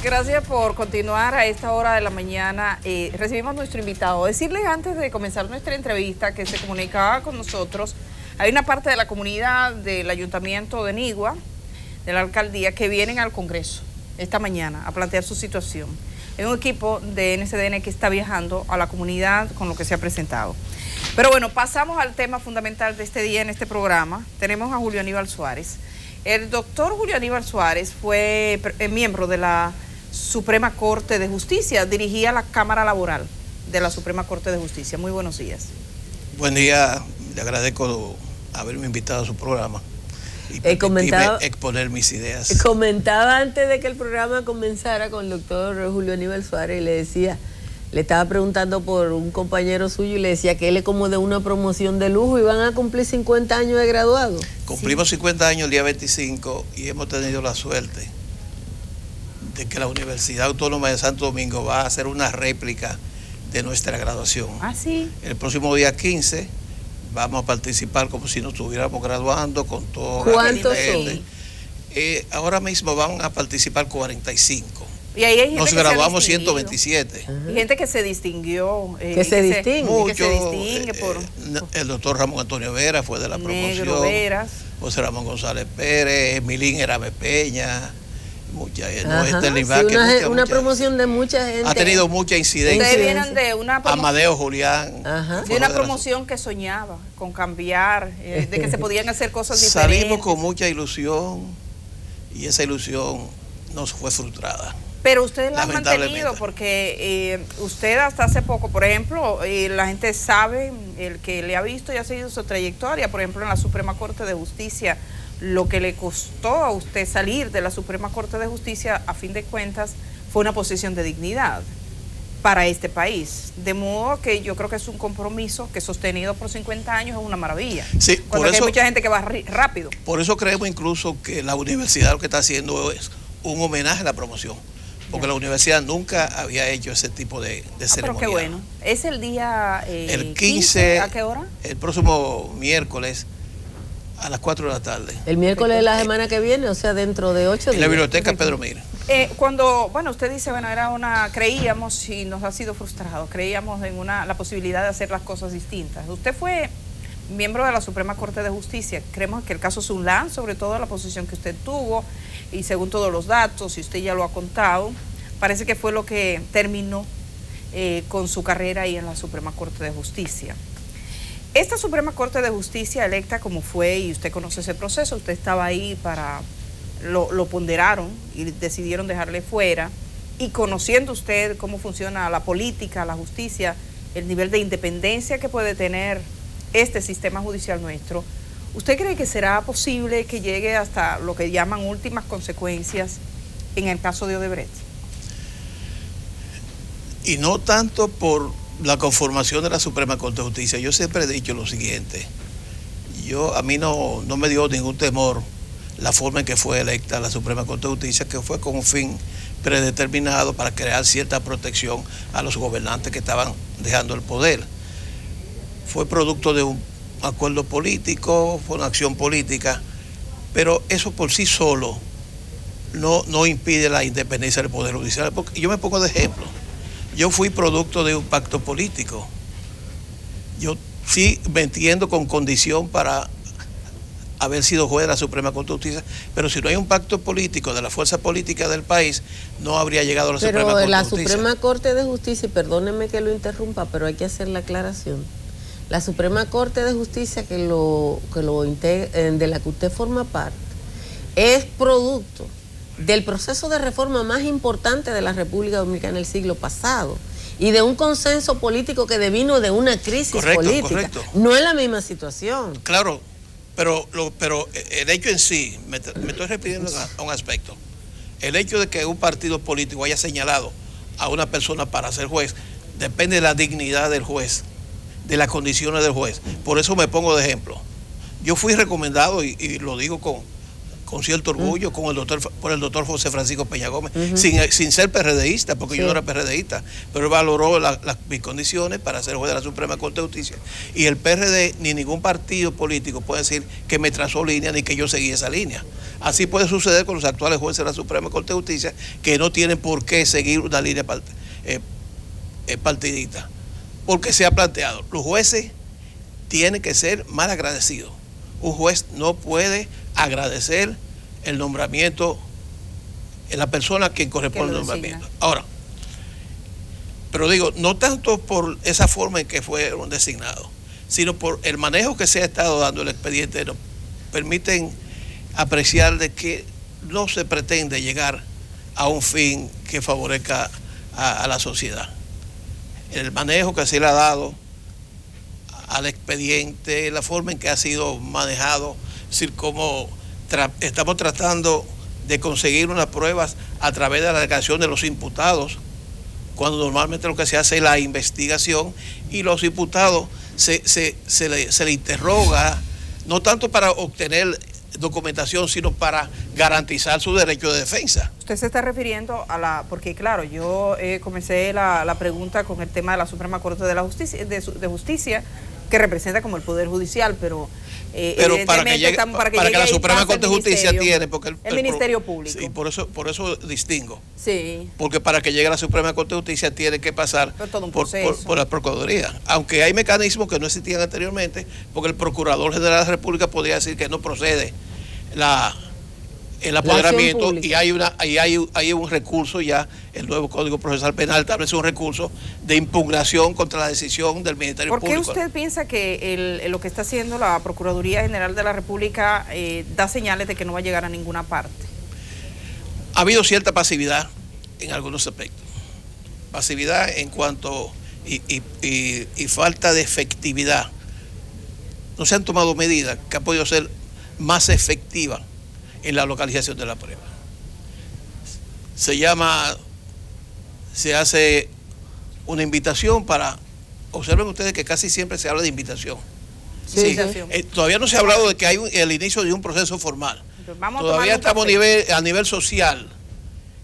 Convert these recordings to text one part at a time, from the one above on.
Gracias por continuar a esta hora de la mañana. Recibimos nuestro invitado. Decirles antes de comenzar nuestra entrevista que se comunicaba con nosotros, hay una parte de la comunidad del Ayuntamiento de Nigua, de la alcaldía, que vienen al Congreso esta mañana a plantear su situación. Es un equipo de NCDN que está viajando a la comunidad con lo que se ha presentado. Pero bueno, pasamos al tema fundamental de este día en este programa. Tenemos a Julio Aníbal Suárez. El doctor Julio Aníbal Suárez fue miembro de la Suprema Corte de Justicia, dirigía la Cámara Laboral de la Suprema Corte de Justicia. Muy buenos días. Buen día, le agradezco haberme invitado a su programa y exponer mis ideas. Comentaba antes de que el programa comenzara con el doctor Julio Aníbal Suárez y le decía, le estaba preguntando por un compañero suyo y le decía que él es como de una promoción de lujo y van a cumplir 50 años de graduado. Cumplimos 50 años el día 25 y hemos tenido la suerte de que la Universidad Autónoma de Santo Domingo va a hacer una réplica de nuestra graduación. Ah, sí. El próximo día 15 vamos a participar como si nos estuviéramos graduando con todo. ¿Cuántos son? Ahora mismo van a participar 45. Y ahí hay gente nos que graduamos se 127. Y gente que se distinguió. Que se distingue. Mucho, por el doctor Ramón Antonio Vera fue de la promoción. Veras. José Ramón González Pérez, Emilín Herame Peña, una promoción de mucha gente. Ha tenido mucha incidencia. Ustedes vienen de una promoción. Amadeo Julián. De una promoción que soñaba con cambiar, de que se podían hacer cosas diferentes. Salimos con mucha ilusión y esa ilusión nos fue frustrada. Pero ustedes la han mantenido porque usted hasta hace poco, por ejemplo, la gente sabe, el que le ha visto y ha seguido su trayectoria, por ejemplo, en la Suprema Corte de Justicia, lo que le costó a usted salir de la Suprema Corte de Justicia, a fin de cuentas, fue una posición de dignidad para este país. De modo que yo creo que es un compromiso que sostenido por 50 años es una maravilla. Sí, cuando hay mucha gente que va rápido. Por eso creemos incluso que la universidad lo que está haciendo es un homenaje a la promoción. Porque la universidad nunca había hecho ese tipo de ceremonia. Pero qué bueno. ¿Es el día el 15? ¿A qué hora? El próximo miércoles a las 4 de la tarde. El miércoles de la semana que viene, o sea, dentro de 8 días. En la biblioteca Pedro Mira. Cuando, usted dice, creíamos y nos ha sido frustrado, creíamos en la posibilidad de hacer las cosas distintas. Usted fue miembro de la Suprema Corte de Justicia. Creemos que el caso Zulán, sobre todo la posición que usted tuvo, y según todos los datos, y usted ya lo ha contado, parece que fue lo que terminó con su carrera ahí en la Suprema Corte de Justicia. Esta Suprema Corte de Justicia electa como fue, y usted conoce ese proceso, usted estaba ahí lo ponderaron y decidieron dejarle fuera, y conociendo usted cómo funciona la política, la justicia, el nivel de independencia que puede tener este sistema judicial nuestro, ¿usted cree que será posible que llegue hasta lo que llaman últimas consecuencias en el caso de Odebrecht? Y no tanto por la conformación de la Suprema Corte de Justicia. Yo siempre he dicho lo siguiente. A mí no me dio ningún temor la forma en que fue electa la Suprema Corte de Justicia, que fue con un fin predeterminado para crear cierta protección a los gobernantes que estaban dejando el poder. Fue producto de un acuerdo político, fue una acción política, pero eso por sí solo no impide la independencia del Poder Judicial. Porque yo me pongo de ejemplo. Yo fui producto de un pacto político. Yo sí me entiendo con condición para haber sido juez de la Suprema Corte de Justicia, pero si no hay un pacto político de la fuerza política del país, no habría llegado a la Suprema Corte de Justicia. Pero la Suprema Corte de Justicia, y perdóneme que lo interrumpa, pero hay que hacer la aclaración. La Suprema Corte de Justicia de la que usted forma parte es producto del proceso de reforma más importante de la República Dominicana el siglo pasado y de un consenso político que devino de una crisis política. Correcto. No es la misma situación. Claro, pero el hecho en sí, me estoy refiriendo a un aspecto. El hecho de que un partido político haya señalado a una persona para ser juez depende de la dignidad del juez, de las condiciones del juez. Por eso me pongo de ejemplo. Yo fui recomendado, y lo digo con cierto orgullo por el doctor José Francisco Peña Gómez, sin ser PRDista, porque yo no era PRDista, pero él valoró mis condiciones para ser juez de la Suprema Corte de Justicia. Y el PRD ni ningún partido político puede decir que me trazó línea ni que yo seguí esa línea. Así puede suceder con los actuales jueces de la Suprema Corte de Justicia, que no tienen por qué seguir una línea partidista, porque se ha planteado, los jueces tienen que ser mal agradecidos. Un juez no puede agradecer el nombramiento en la persona a quien corresponde el nombramiento. Ahora, pero digo, no tanto por esa forma en que fueron designados, sino por el manejo que se ha estado dando el expediente, nos permiten apreciar de que no se pretende llegar a un fin que favorezca a la sociedad. El manejo que se le ha dado al expediente, la forma en que ha sido manejado, es decir, cómo estamos tratando de conseguir unas pruebas a través de la declaración de los imputados, cuando normalmente lo que se hace es la investigación y los imputados se le interroga, no tanto para obtener documentación, sino para garantizar su derecho de defensa. Usted se está refiriendo a porque claro, yo comencé la pregunta con el tema de la Suprema Corte de Justicia, que representa como el Poder Judicial, pero para que la Suprema Corte de Justicia tiene, porque el Ministerio Público. Sí, por eso distingo. Sí. Porque para que llegue a la Suprema Corte de Justicia tiene que pasar por la Procuraduría. Aunque hay mecanismos que no existían anteriormente, porque el Procurador General de la República podría decir que no procede el apoderamiento, y hay un recurso ya, el nuevo Código Procesal Penal establece un recurso de impugnación contra la decisión del Ministerio Público. ¿Por qué usted piensa que lo que está haciendo la Procuraduría General de la República da señales de que no va a llegar a ninguna parte? Ha habido cierta pasividad en algunos aspectos. Pasividad en cuanto y falta de efectividad. No se han tomado medidas que han podido ser más efectivas en la localización de la prueba. Se hace una invitación para, observen ustedes que casi siempre se habla de invitación. Sí. Todavía no se ha hablado de que hay el inicio de un proceso formal. Todavía estamos a nivel social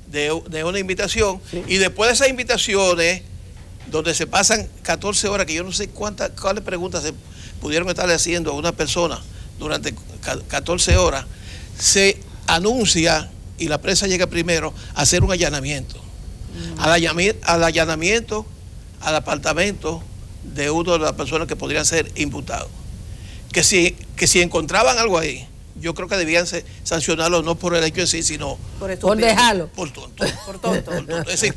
de una invitación, y después de esas invitaciones, donde se pasan 14 horas, que yo no sé cuáles preguntas se pudieron estarle haciendo a una persona durante 14 horas, se anuncia, y la prensa llega primero, a hacer un allanamiento. Al allanamiento al apartamento de uno de las personas que podrían ser imputados. Que si encontraban algo ahí, yo creo que debían sancionarlo no por el hecho en sí, sino por dejarlo. Por tonto. Es decir,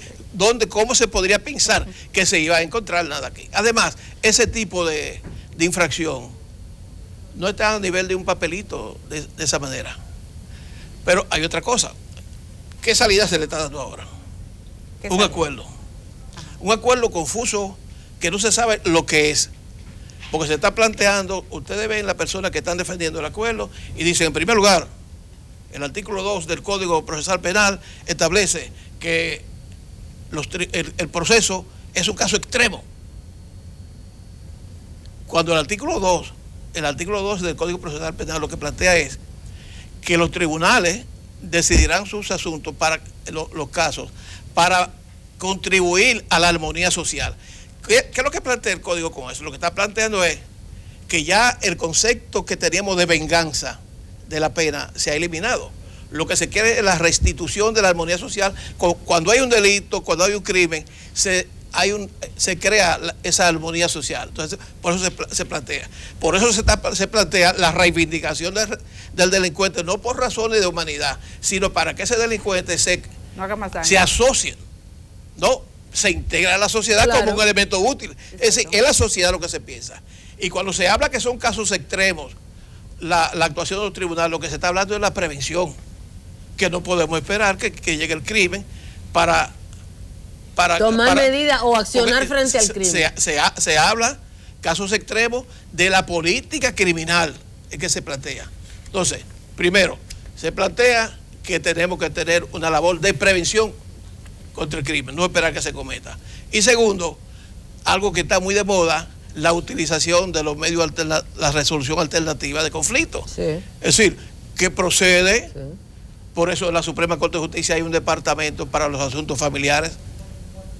¿cómo se podría pensar que se iba a encontrar nada aquí? Además, ese tipo de infracción no está a nivel de un papelito de esa manera. Pero hay otra cosa. ¿Qué salida se le está dando ahora? Un acuerdo. Un acuerdo confuso que no se sabe lo que es. Porque se está planteando, ustedes ven las personas que están defendiendo el acuerdo y dicen, en primer lugar, el artículo 2 del Código Procesal Penal establece que el proceso es un caso extremo. Cuando el artículo 2 del Código Procesal Penal lo que plantea es que los tribunales decidirán sus asuntos para los casos, para contribuir a la armonía social. ¿Qué es lo que plantea el código con eso? Lo que está planteando es que ya el concepto que teníamos de venganza de la pena se ha eliminado. Lo que se quiere es la restitución de la armonía social. Cuando hay un delito, cuando hay un crimen, se crea esa armonía social. Entonces, por eso se plantea. Por eso se plantea la reivindicación del delincuente, no por razones de humanidad, sino para que ese delincuente se asocie, ¿no? Se integra a la sociedad, claro, como un elemento útil. Exacto. Es decir, es la sociedad lo que se piensa. Y cuando se habla que son casos extremos, la actuación de los tribunales, lo que se está hablando es la prevención, que no podemos esperar que llegue el crimen para tomar medidas o accionar frente al crimen. Se habla, casos extremos, de la política criminal es que se plantea. Entonces, primero, se plantea que tenemos que tener una labor de prevención contra el crimen, no esperar que se cometa. Y segundo, algo que está muy de moda, la utilización de los medios, la resolución alternativa de conflictos. Sí. Es decir, que procede. Sí. Por eso en la Suprema Corte de Justicia hay un departamento para los asuntos familiares,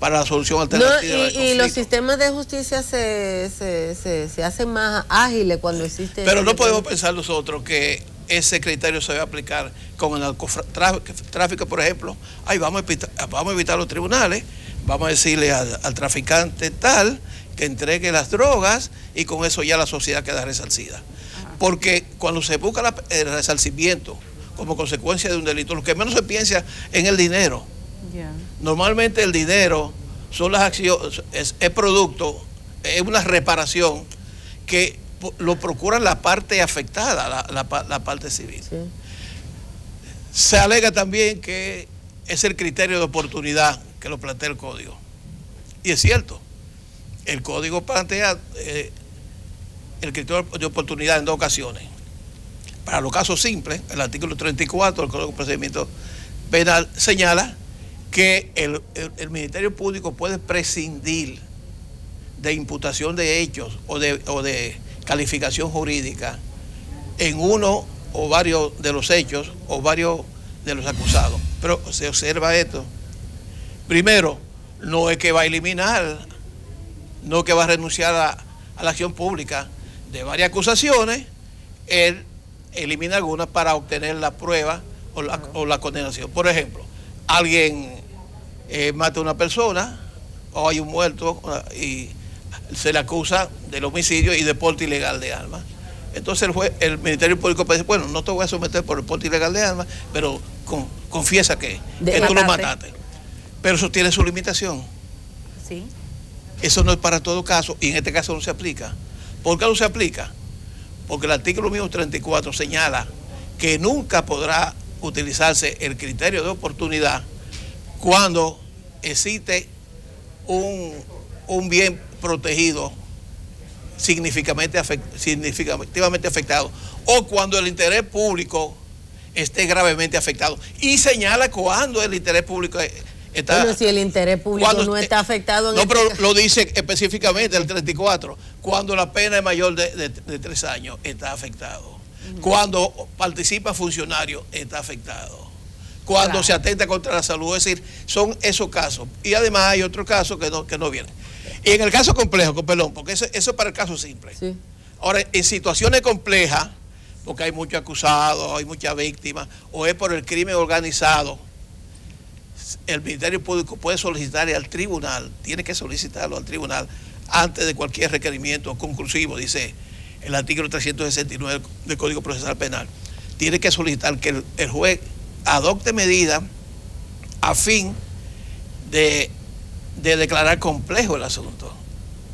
para la solución alternativa del conflicto. Y los sistemas de justicia se hacen más ágiles cuando existe... Pero no podemos pensar nosotros que ese criterio se va a aplicar con el narcotráfico, por ejemplo. Ay, vamos a evitar los tribunales, vamos a decirle al traficante tal que entregue las drogas y con eso ya la sociedad queda resarcida. Porque cuando se busca el resarcimiento como consecuencia de un delito, lo que menos se piensa en el dinero. Yeah. Normalmente el dinero son las acciones, es producto, es una reparación que lo procura la parte afectada, la parte civil. Sí. Se alega también que es el criterio de oportunidad que lo plantea el código. Y es cierto, el código plantea el criterio de oportunidad en dos ocasiones. Para los casos simples, el artículo 34 del Código de Procedimiento Penal señala que el Ministerio Público puede prescindir de imputación de hechos o de calificación jurídica en uno o varios de los hechos o varios de los acusados. Pero se observa esto. Primero, no es que va a eliminar, no es que va a renunciar a la acción pública de varias acusaciones, él elimina algunas para obtener la prueba o la condenación. Por ejemplo, alguien mata a una persona o hay un muerto y se le acusa del homicidio y de porte ilegal de armas. Entonces el Ministerio Público puede decir, bueno, no te voy a someter por el porte ilegal de armas, pero confiesa que tú lo mataste. Pero eso tiene su limitación. Sí. Eso no es para todo caso y en este caso no se aplica. ¿Por qué no se aplica? Porque el artículo mismo 34 señala que nunca podrá utilizarse el criterio de oportunidad cuando existe un bien protegido significativamente afectado o cuando el interés público esté gravemente afectado. Y señala cuando el interés público está... Bueno, si el interés público no está afectado... No, pero lo dice específicamente el 34, cuando la pena es mayor de 3 años, está afectado. Cuando participa funcionario, está afectado. Cuando se atenta contra la salud, es decir, son esos casos. Y además hay otros casos que no vienen. Y en el caso complejo, perdón, porque eso es para el caso simple. Sí. Ahora, en situaciones complejas, porque hay muchos acusados, hay muchas víctimas, o es por el crimen organizado, el Ministerio Público puede solicitar al tribunal, tiene que solicitarlo al tribunal antes de cualquier requerimiento conclusivo, dice el artículo 369 del Código Procesal Penal. Tiene que solicitar que el juez adopte medidas a fin de declarar complejo el asunto.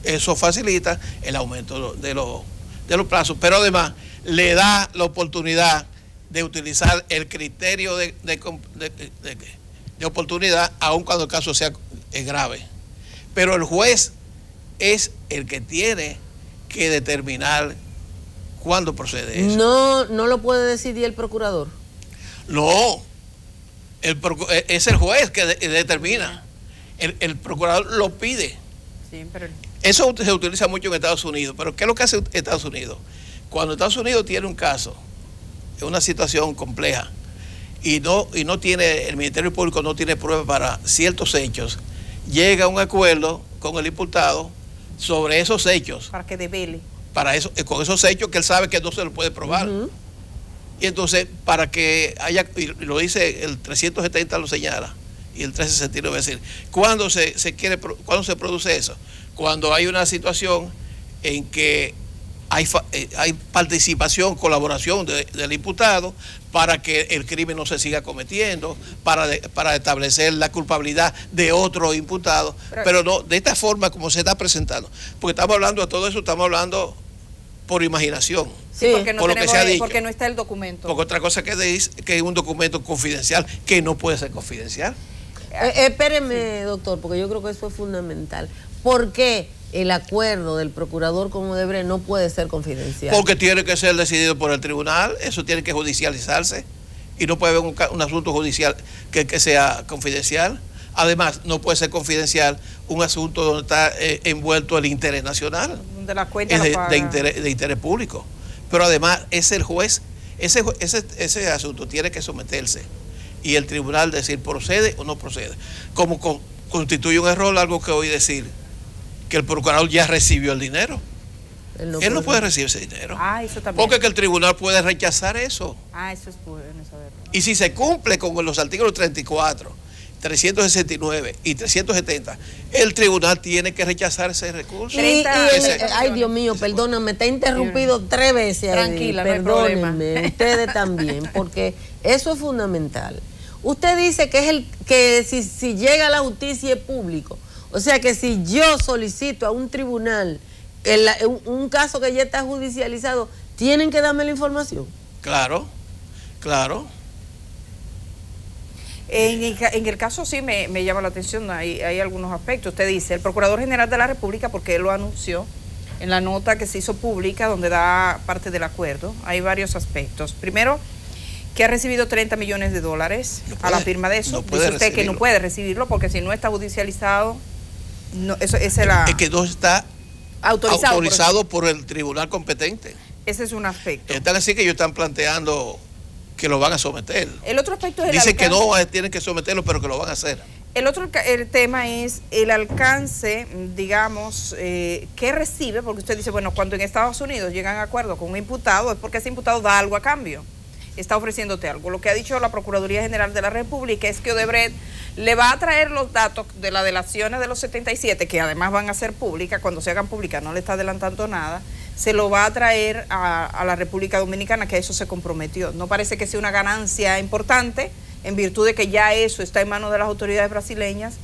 Eso facilita el aumento de los plazos, pero además le da la oportunidad de utilizar el criterio de oportunidad, aun cuando el caso sea grave. Pero el juez es el que tiene que determinar cuándo procede eso. No lo puede decidir el procurador. No, es el juez que determina. El procurador lo pide. Sí, pero... Eso se utiliza mucho en Estados Unidos. Pero ¿qué es lo que hace Estados Unidos? Cuando Estados Unidos tiene un caso, es una situación compleja, y no tiene, el Ministerio Público no tiene pruebas para ciertos hechos, llega a un acuerdo con el imputado sobre esos hechos. Para que devele. Para eso, con esos hechos que él sabe que no se lo puede probar. Y entonces, para que haya, y lo dice el 370 lo señala, y el 369 es decir, ¿cuándo cuándo se produce eso? Cuando hay una situación en que hay participación, colaboración del imputado para que el crimen no se siga cometiendo, para establecer la culpabilidad de otro imputado, pero no de esta forma como se está presentando. Porque estamos hablando de todo eso, estamos hablando por imaginación. Sí, porque no, por lo que se ha dicho. porque no está el documento. Porque otra cosa que es un documento confidencial, que no puede ser confidencial. Espéreme, doctor, porque yo creo que eso es fundamental. ¿Por qué el acuerdo del procurador con Odebrecht no puede ser confidencial? Porque tiene que ser decidido por el tribunal, eso tiene que judicializarse y no puede haber un asunto judicial que sea confidencial. Además, no puede ser confidencial un asunto donde está envuelto el interés nacional, De la cuenta de interés público. Pero además es el juez Ese asunto tiene que someterse y el tribunal decir procede o no procede. Como constituye un error algo que oí decir, que el procurador ya recibió el dinero. Él no puede recibir ese dinero. Eso también. Porque que el tribunal puede rechazar eso. Eso es bueno saberlo. Y si se cumple con los artículos 34, 369 y 370, el tribunal tiene que rechazar ese recurso. Ay, Dios mío, perdóname, te he interrumpido 3 veces. Tranquila, perdónenme, ustedes también, porque eso es fundamental. Usted dice que si llega a la justicia es público. O sea que si yo solicito a un tribunal un caso que ya está judicializado, ¿tienen que darme la información? Claro. En el caso sí me llama la atención, hay algunos aspectos. Usted dice, el Procurador General de la República, porque él lo anunció en la nota que se hizo pública, donde da parte del acuerdo, hay varios aspectos. Primero, que ha recibido $30 millones a la firma de eso. Dice usted que no puede recibirlo porque si no está judicializado, es que no está autorizado por el tribunal competente. Ese es un aspecto. Están así que ellos están planteando que lo van a someter. El otro aspecto es el Dicen alcance. Que no tienen que someterlo, pero que lo van a hacer. El tema es el alcance, digamos, que recibe, porque usted dice, bueno, cuando en Estados Unidos llegan a acuerdo con un imputado, es porque ese imputado da algo a cambio, está ofreciéndote algo. Lo que ha dicho la Procuraduría General de la República es que Odebrecht le va a traer los datos de las delaciones de los 77, que además van a ser públicas, cuando se hagan públicas no le está adelantando nada, se lo va a traer a la República Dominicana, que a eso se comprometió. No parece que sea una ganancia importante, en virtud de que ya eso está en manos de las autoridades brasileñas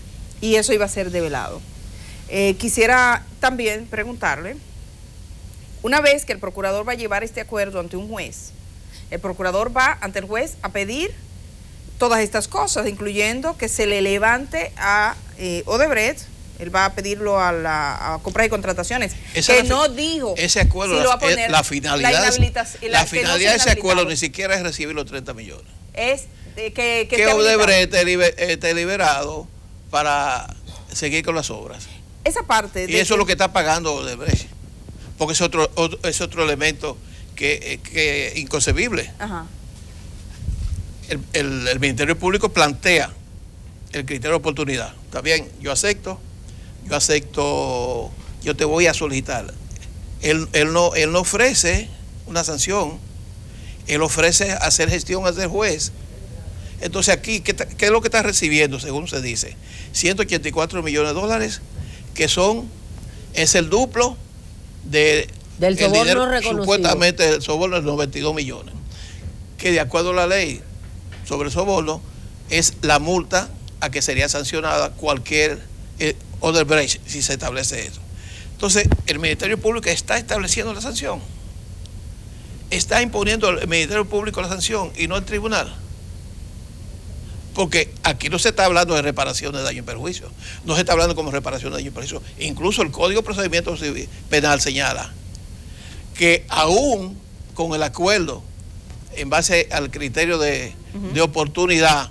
y eso iba a ser develado. Quisiera también preguntarle, una vez que el procurador va a llevar este acuerdo ante un juez, el procurador va ante el juez a pedir todas estas cosas, incluyendo que se le levante a Odebrecht, él va a pedirlo a compras y contrataciones, que no dijo ese acuerdo, si lo va a poner, la finalidad de ese acuerdo ni siquiera es recibir los 30 millones. Es que Odebrecht esté liberado para seguir con las obras. Esa parte. Y eso es lo que está pagando Odebrecht, porque es otro elemento que inconcebible. Ajá. El Ministerio Público plantea el criterio de oportunidad. Está bien, yo acepto, yo te voy a solicitar. Él no ofrece una sanción, él ofrece hacer gestión ante el juez. Entonces aquí, ¿qué es lo que está recibiendo, según se dice? $184 millones, que es el duplo del soborno dinero, reconocido. supuestamente el soborno de 92 millones, que de acuerdo a la ley sobre soborno es la multa a que sería sancionada cualquier Odebrecht si se establece eso. Entonces, el Ministerio Público está estableciendo la sanción, está imponiendo el Ministerio Público la sanción y no el tribunal. Porque aquí no se está hablando de reparación de daño y perjuicio, no se está hablando como reparación de daño y perjuicio. Incluso el Código de Procedimiento Penal señala que aún con el acuerdo en base al criterio de oportunidad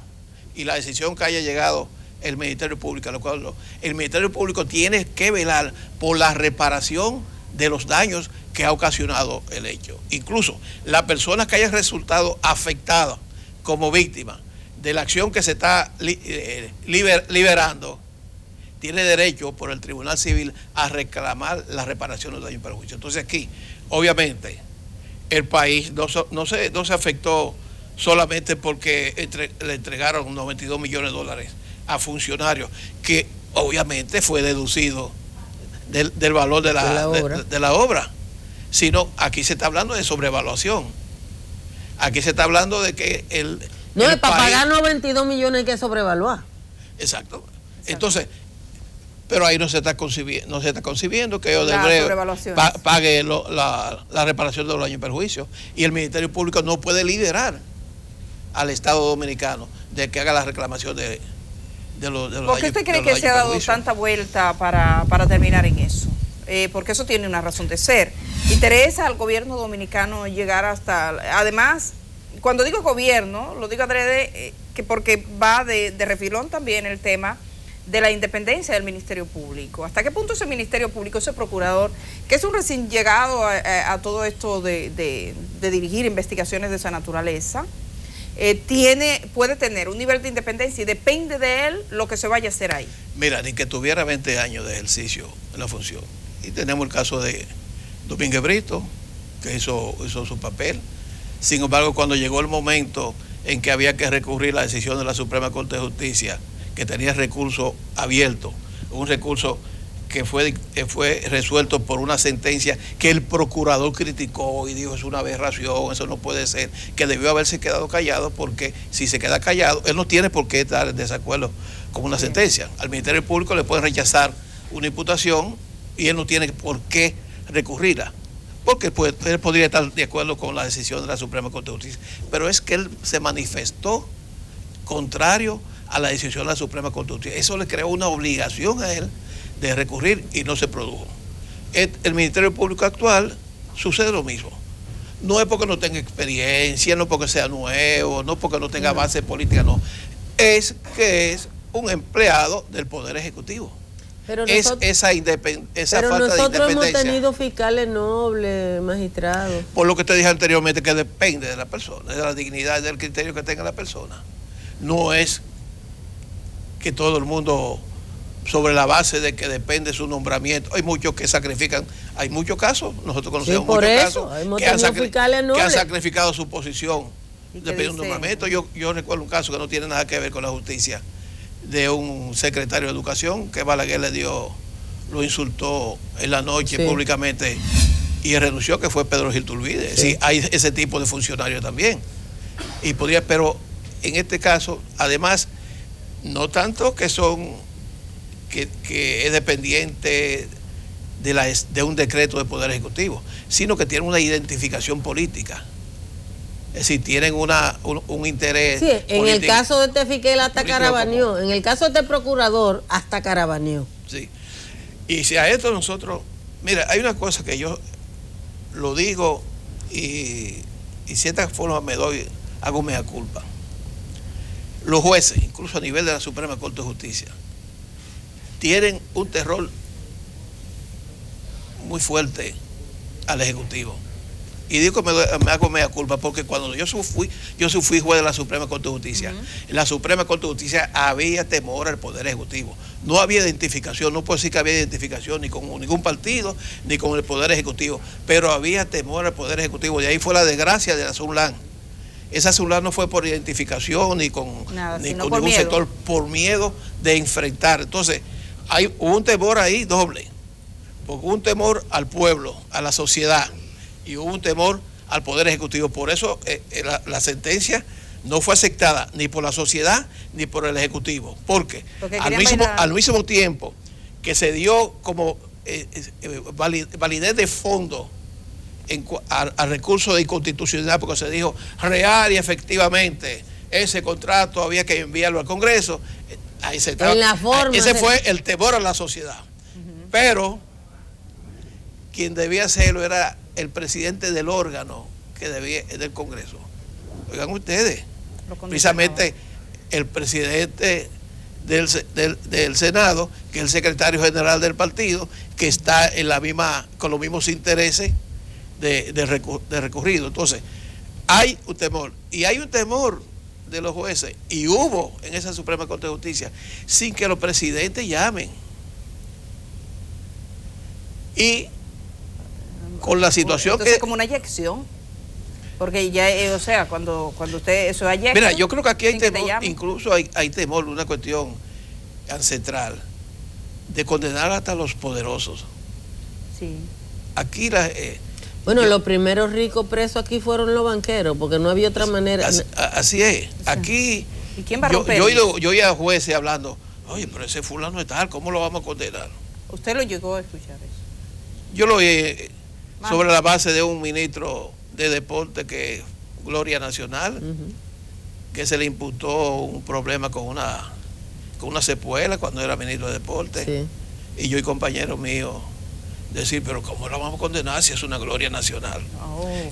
y la decisión que haya llegado el Ministerio Público, lo cual el Ministerio Público tiene que velar por la reparación de los daños que ha ocasionado el hecho. Incluso la persona que haya resultado afectada como víctima de la acción que se está liberando, tiene derecho por el Tribunal Civil a reclamar la reparación de daño y perjuicio. Entonces aquí, obviamente, el país no se afectó solamente porque le entregaron $92 millones a funcionarios, que obviamente fue deducido del valor de la obra, sino aquí se está hablando de sobrevaluación. Aquí se está hablando de que para pagar 92 millones hay que sobrevaluar. Exacto. Entonces, pero ahí no se está concibiendo que Odebrecht pague la reparación de los daños y perjuicios, y el Ministerio Público no puede liderar al Estado Dominicano de que haga la reclamación de los daños. ¿Por qué usted cree que se ha dado tanta vuelta para terminar en eso? Porque eso tiene una razón de ser. Interesa al gobierno dominicano llegar hasta... Además, cuando digo gobierno, lo digo adrede, que porque va de refilón también el tema de la independencia del Ministerio Público. ¿Hasta qué punto ese Ministerio Público, ese procurador, que es un recién llegado a todo esto de dirigir investigaciones de esa naturaleza, puede tener un nivel de independencia y depende de él lo que se vaya a hacer ahí? Mira, ni que tuviera 20 años de ejercicio en la función. Y tenemos el caso de Domínguez Brito, que hizo su papel. Sin embargo, cuando llegó el momento en que había que recurrir a la decisión de la Suprema Corte de Justicia, que tenía recurso abierto, un recurso que fue resuelto por una sentencia que el procurador criticó y dijo es una aberración, eso no puede ser, que debió haberse quedado callado, porque si se queda callado, él no tiene por qué estar en desacuerdo con una sentencia. Al Ministerio Público le pueden rechazar una imputación y él no tiene por qué recurrirla, porque él podría estar de acuerdo con la decisión de la Suprema Corte de Justicia, pero es que él se manifestó contrario a la decisión de la Suprema Corte de Justicia. Eso le creó una obligación a él de recurrir y no se produjo. El Ministerio Público actual sucede lo mismo. No es porque no tenga experiencia, no porque sea nuevo, no porque no tenga base política, no. Es que es un empleado del Poder Ejecutivo. Pero es nosotros, esa falta de independencia. Nosotros hemos tenido fiscales nobles, magistrados. Por lo que te dije anteriormente, que depende de la persona, de la dignidad y del criterio que tenga la persona. No es que todo el mundo, sobre la base de que depende su nombramiento. Hay muchos que sacrifican, hay muchos casos, nosotros conocemos muchos casos que han sacrificado su posición de pedir un nombramiento. Yo recuerdo un caso que no tiene nada que ver con la justicia, de un secretario de Educación que Balaguer lo insultó en la noche públicamente y renunció, que fue Pedro Gil Turbide. Sí, hay ese tipo de funcionarios también. Y pero en este caso, además, no tanto que es dependiente de un decreto del Poder Ejecutivo, sino que tienen una identificación política. Es decir, tienen un interés. Sí, en el caso de este fiscal hasta carabaneó, en el caso de este procurador hasta carabaneó. Sí. Y si a esto nosotros, mira, hay una cosa que yo lo digo y cierta forma hago mea culpa. Los jueces, incluso a nivel de la Suprema Corte de Justicia, tienen un terror muy fuerte al Ejecutivo. Y digo que me hago mea culpa porque cuando yo fui juez de la Suprema Corte de Justicia, en la Suprema Corte de Justicia había temor al Poder Ejecutivo. No había identificación, no puedo decir que había identificación ni con ningún partido, ni con el Poder Ejecutivo, pero había temor al Poder Ejecutivo. De ahí fue la desgracia de la SUNLAN. Esa SUNLAN no fue por identificación ni con ningún sector, por miedo de enfrentar. Entonces, hubo un temor ahí doble, porque hubo un temor al pueblo, a la sociedad, y hubo un temor al Poder Ejecutivo. Por eso la sentencia no fue aceptada ni por la sociedad ni por el Ejecutivo. Porque al mismo tiempo que se dio como validez de fondo al recurso de inconstitucionalidad, porque se dijo real y efectivamente ese contrato había que enviarlo al Congreso, ahí se ese fue el temor a la sociedad. Pero quien debía hacerlo era el presidente del órgano del Congreso. Oigan ustedes, precisamente el presidente del Senado, que es el secretario general del partido, que está en con los mismos intereses de recurrido. Entonces, hay un temor, y hay un temor de los jueces, y hubo en esa Suprema Corte de Justicia, sin que los presidentes llamen. Y con la situación entonces, como una eyección, porque ya, o sea, cuando usted eso eyecta. Mira, yo creo que aquí hay temor, incluso hay temor, una cuestión ancestral, de condenar hasta a los poderosos. Sí. Aquí los primeros ricos presos aquí fueron los banqueros, porque no había otra manera. Así es. Aquí, ¿y quién va a romper? Yo oí a jueces hablando, oye, pero ese fulano es tal, ¿cómo lo vamos a condenar? ¿Usted lo llegó a escuchar eso? Yo lo oí sobre la base de un ministro de deporte, que Gloria Nacional, que se le imputó un problema con una sepuela cuando era ministro de deporte. Sí. Y yo y compañeros míos decir, pero ¿cómo lo vamos a condenar si es una Gloria Nacional?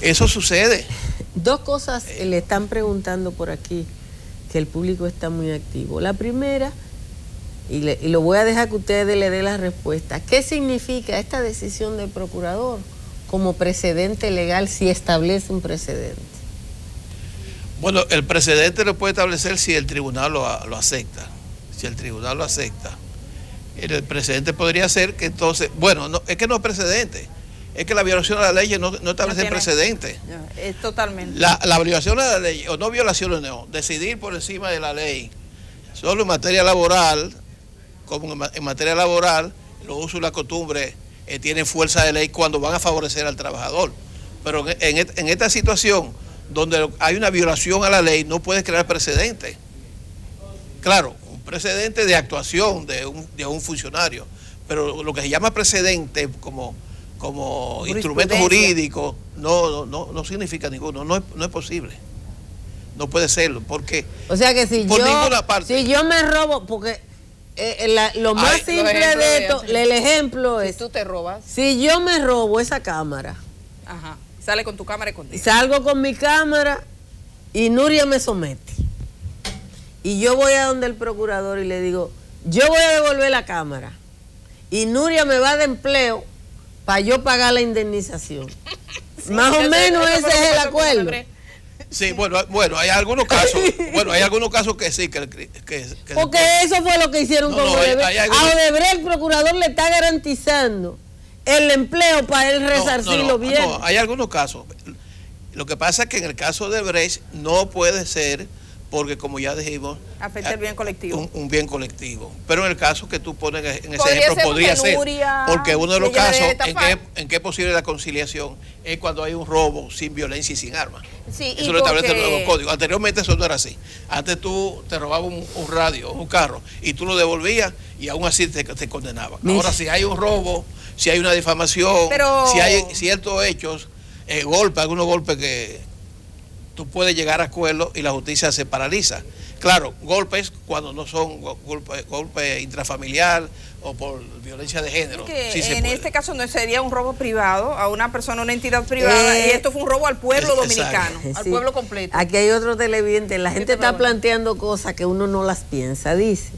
Eso sucede. Dos cosas le están preguntando por aquí, que el público está muy activo. La primera, y lo voy a dejar que ustedes le den la respuesta. ¿Qué significa esta decisión del procurador como precedente legal si establece un precedente? Bueno, el precedente lo puede establecer si el tribunal lo acepta. Si el tribunal lo acepta. El precedente podría ser que entonces, bueno, no, es que no es precedente. Es que la violación de la ley no establece precedente. Es totalmente. La violación de la ley, o no violación, no, decidir por encima de la ley, solo en materia laboral, como en materia laboral, los usos y las costumbres tienen fuerza de ley cuando van a favorecer al trabajador. Pero en esta situación, donde hay una violación a la ley, no puedes crear precedente. Claro, un precedente de actuación de un funcionario, pero lo que se llama precedente como instrumento jurídico no significa ninguno, no es posible. No puede serlo, porque o sea que si yo me robo, porque lo más simple de esto, el ejemplo es, si tú te robas, si yo me robo esa cámara, ajá, sale con tu cámara escondida. Salgo con mi cámara y Nuria me somete. Y yo voy a donde el procurador y le digo, yo voy a devolver la cámara. Y Nuria me va de empleo para yo pagar la indemnización. Sí, más o menos ese es el acuerdo. Sí, bueno, hay algunos casos, que sí, porque eso fue lo que hicieron con Odebrecht. A Odebrecht el procurador le está garantizando el empleo para él resarcirlo bien. No, hay algunos casos. Lo que pasa es que en el caso de Odebrecht no puede ser, porque como ya dijimos, afecta el bien colectivo. Un bien colectivo. Pero en el caso que tú pones en ese ejemplo, podría ser. Porque uno de los casos en que es posible la conciliación es cuando hay un robo sin violencia y sin armas. Sí, eso lo establece el nuevo código. Anteriormente eso no era así. Antes tú te robabas un radio, un carro, y tú lo devolvías y aún así te condenaban. Ahora, si hay un robo, si hay una difamación, si hay ciertos hechos, algunos golpes que tú puedes llegar a acuerdo y la justicia se paraliza. Claro, golpes cuando no son golpes intrafamiliar o por violencia de género. Sí, en este caso no sería un robo privado a una persona, una entidad privada, y esto fue un robo al pueblo dominicano, al pueblo completo. Aquí hay otro televidente, la gente está planteando cosas que uno no las piensa. Dice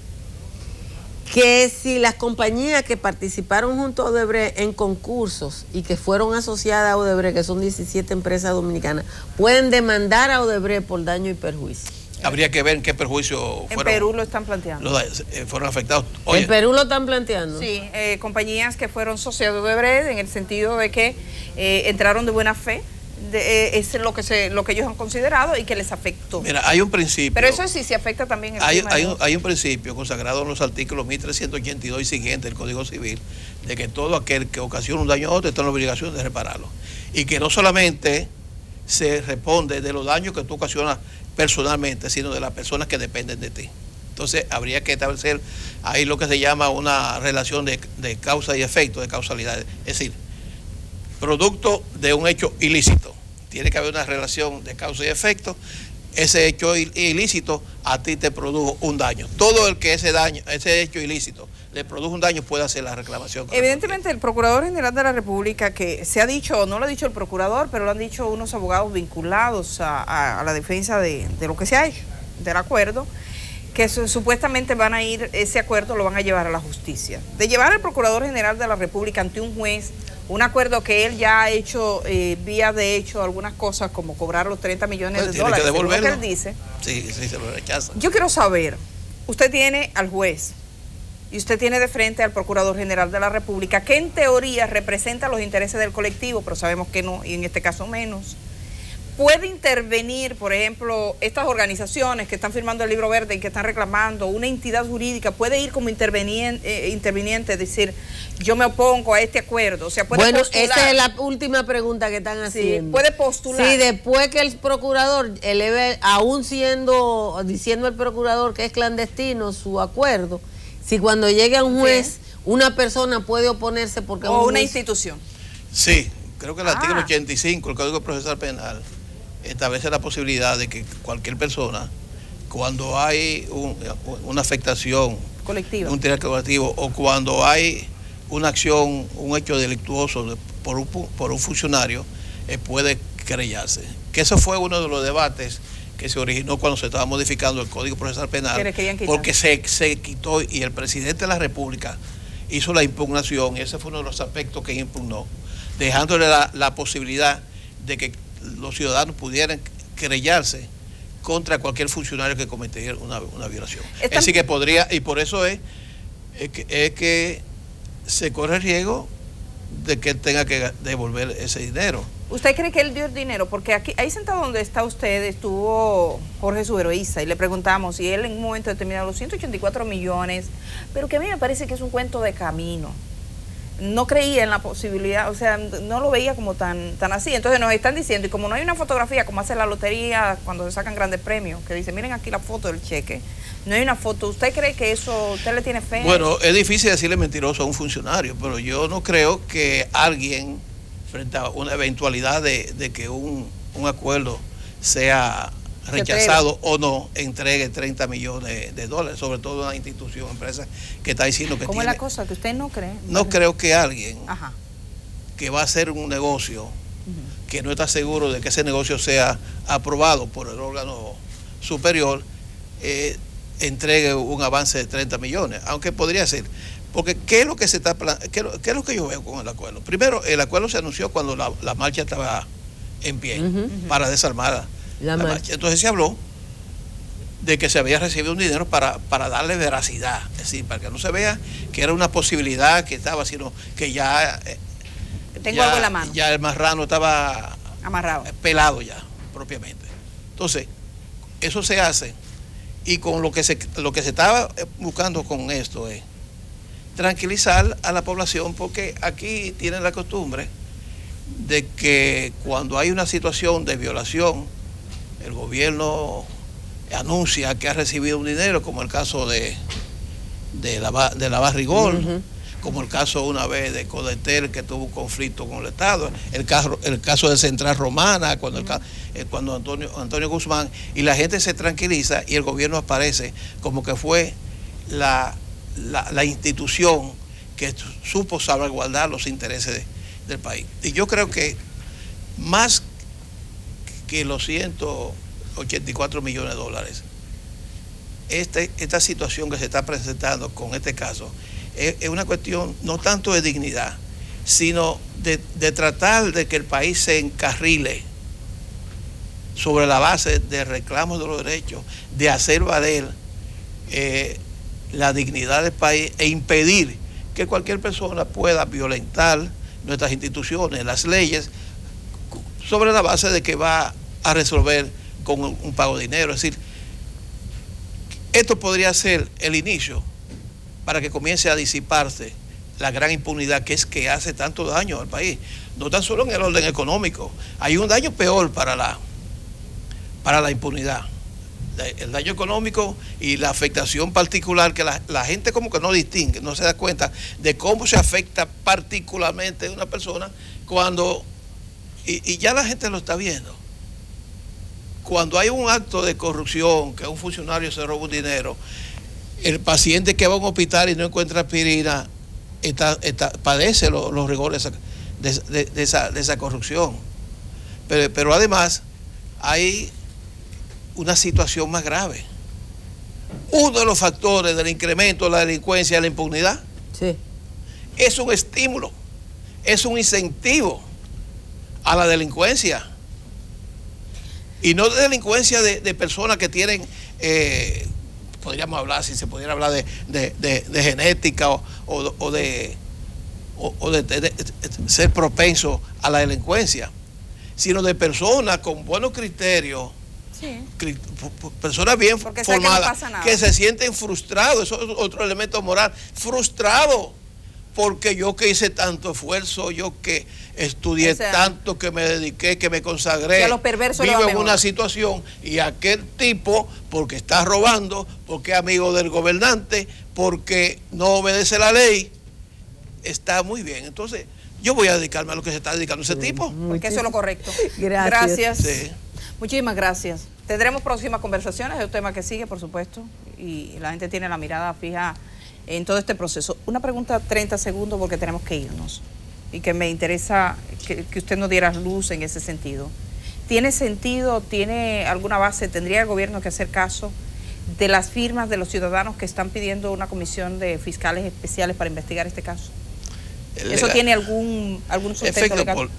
que si las compañías que participaron junto a Odebrecht en concursos y que fueron asociadas a Odebrecht, que son 17 empresas dominicanas, pueden demandar a Odebrecht por daño y perjuicio. Habría que ver en qué perjuicio fueron. En Perú lo están planteando. Fueron afectados. Oye, ¿en Perú lo están planteando? Sí, compañías que fueron socias de Odebrecht en el sentido de que entraron de buena fe. Es lo que ellos han considerado y que les afectó. Mira, hay un principio. Pero eso sí se afecta también. Hay un principio consagrado en los artículos 1382 y siguientes del Código Civil, de que todo aquel que ocasiona un daño a otro está en la obligación de repararlo. Y que no solamente se responde de los daños que tú ocasionas personalmente, sino de las personas que dependen de ti. Entonces habría que establecer ahí lo que se llama una relación de causa y efecto, de causalidad. Es decir, producto de un hecho ilícito, tiene que haber una relación de causa y efecto. Ese hecho ilícito a ti te produjo un daño. Todo el que ese hecho ilícito le produjo un daño puede hacer la reclamación. Evidentemente el Procurador General de la República, que se ha dicho, no lo ha dicho el Procurador, pero lo han dicho unos abogados vinculados a la defensa de lo que se ha hecho, del acuerdo, que supuestamente van a ir, ese acuerdo lo van a llevar a la justicia. De llevar al Procurador General de la República ante un juez un acuerdo que él ya ha hecho, vía de hecho, algunas cosas como cobrar los 30 millones de dólares, según lo que él dice. Sí, se lo rechaza. Yo quiero saber, usted tiene al juez y usted tiene de frente al Procurador General de la República, que en teoría representa los intereses del colectivo, pero sabemos que no, y en este caso menos. ¿Puede intervenir, por ejemplo, estas organizaciones que están firmando el libro verde y que están reclamando, una entidad jurídica, puede ir como interviniente, decir, yo me opongo a este acuerdo? O sea, puede postular. Esa es la última pregunta que están haciendo. Sí, puede postular. Sí, después que el procurador eleve, aún diciendo el procurador que es clandestino su acuerdo, si cuando llegue a un juez, una persona puede oponerse porque... O una institución. Sí, creo que el artículo 85 del Código Procesal Penal establece la posibilidad de que cualquier persona, cuando hay una afectación colectiva, un interés colectivo, o cuando hay una acción, un hecho delictuoso por un funcionario, puede querellarse. Que eso fue uno de los debates que se originó cuando se estaba modificando el Código Procesal Penal, porque se quitó y el presidente de la República hizo la impugnación, y ese fue uno de los aspectos que impugnó, dejándole la posibilidad de que los ciudadanos pudieran querellarse contra cualquier funcionario que cometiera una violación. Así que podría, y por eso es que se corre el riesgo de que él tenga que devolver ese dinero. ¿Usted cree que él dio el dinero? Porque aquí, ahí sentado donde está usted, estuvo Jorge Suberoiza y le preguntamos si él en un momento determinado los 184 millones, pero que a mí me parece que es un cuento de camino. No creía en la posibilidad, o sea, no lo veía como tan así. Entonces nos están diciendo, y como no hay una fotografía como hace la lotería cuando se sacan grandes premios, que dice, miren aquí la foto del cheque, no hay una foto. ¿Usted cree que eso, usted le tiene fe? Bueno, es difícil decirle mentiroso a un funcionario, pero yo no creo que alguien, frente a una eventualidad de que un acuerdo sea rechazado o no, entregue 30 millones de dólares, sobre todo una institución, empresa que está diciendo que ¿Cómo tiene... es la cosa? ¿Que usted no cree? No creo que alguien Ajá. que va a hacer un negocio, que no está seguro de que ese negocio sea aprobado por el órgano superior, entregue un avance de 30 millones, aunque podría ser. Porque ¿qué es lo que qué es lo que yo veo con el acuerdo? Primero, el acuerdo se anunció cuando la marcha estaba en pie para desarmar la marcha. Entonces se habló de que se había recibido un dinero para darle veracidad, es decir, para que no se vea que era una posibilidad que estaba, sino que ya tengo algo en la mano. Ya el marrano estaba amarrado, pelado ya propiamente. Entonces, eso se hace, y con lo que se estaba buscando con esto es tranquilizar a la población, porque aquí tienen la costumbre de que cuando hay una situación de violación, el gobierno anuncia que ha recibido un dinero, como el caso de la Barrigol, como el caso una vez de Codetel, que tuvo un conflicto con el Estado, el caso de Central Romana, cuando Antonio Guzmán, y la gente se tranquiliza y el gobierno aparece como que fue la institución que supo salvaguardar los intereses del país. Y yo creo que más que los 184 millones de dólares, esta situación que se está presentando con este caso es una cuestión no tanto de dignidad, sino de tratar de que el país se encarrile sobre la base de reclamos de los derechos, de hacer valer la dignidad del país e impedir que cualquier persona pueda violentar nuestras instituciones, las leyes, sobre la base de que va a resolver con un pago de dinero. Es decir, esto podría ser el inicio para que comience a disiparse la gran impunidad que hace tanto daño al país, no tan solo en el orden económico. Hay un daño peor para la impunidad, el daño económico y la afectación particular, que la gente como que no distingue, no se da cuenta de cómo se afecta particularmente a una persona cuando, y ya la gente lo está viendo, cuando hay un acto de corrupción, que un funcionario se roba un dinero, el paciente que va a un hospital y no encuentra aspirina padece los rigores de esa corrupción. Pero además hay una situación más grave. Uno de los factores del incremento de la delincuencia es la impunidad. Sí. Es un estímulo, es un incentivo a la delincuencia. Y no de delincuencia de personas que tienen, podríamos hablar, si se pudiera hablar de genética o de ser propenso a la delincuencia, sino de personas con buenos criterios. Sí. Personas bien formadas, que se sienten frustrados. Eso es otro elemento moral, frustrado, porque yo que hice tanto esfuerzo, yo que estudié tanto, que me dediqué, que me consagré, a los perversos vivo en una situación, y aquel tipo, porque está robando, porque es amigo del gobernante, porque no obedece la ley, está muy bien. Entonces yo voy a dedicarme a lo que se está dedicando ese tipo, porque eso es lo correcto. Gracias. Sí. Muchísimas gracias. Tendremos próximas conversaciones, es un tema que sigue, por supuesto, y la gente tiene la mirada fija en todo este proceso. Una pregunta, 30 segundos, porque tenemos que irnos, y que me interesa que usted nos diera luz en ese sentido. ¿Tiene sentido, tiene alguna base, tendría el gobierno que hacer caso de las firmas de los ciudadanos que están pidiendo una comisión de fiscales especiales para investigar este caso? ¿Eso tiene algún sustento legal?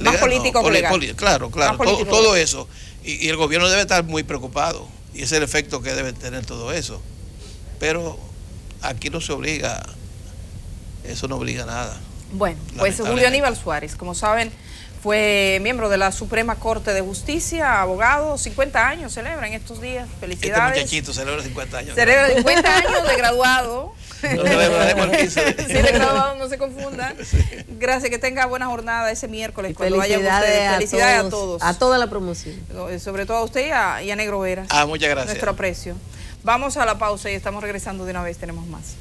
Más político que legal. Claro, todo eso. Y el gobierno debe estar muy preocupado. Y ese es el efecto que debe tener todo eso. Pero aquí no se obliga, eso no obliga a nada. Bueno, pues Julio Aníbal Suárez, como saben, fue miembro de la Suprema Corte de Justicia, abogado, 50 años celebra en estos días. Felicidades. Este muchachito celebra 50 años. Celebra 50 años de graduado. No celebraremos el 15. Sí, de graduado, no se confundan. Sí. Gracias, que tenga buena jornada ese miércoles cuando vayan ustedes. Felicidades a todos. A toda la promoción. Sobre todo a usted y a Negro Veras. Muchas gracias. Nuestro aprecio. Vamos a la pausa y estamos regresando de una vez, tenemos más.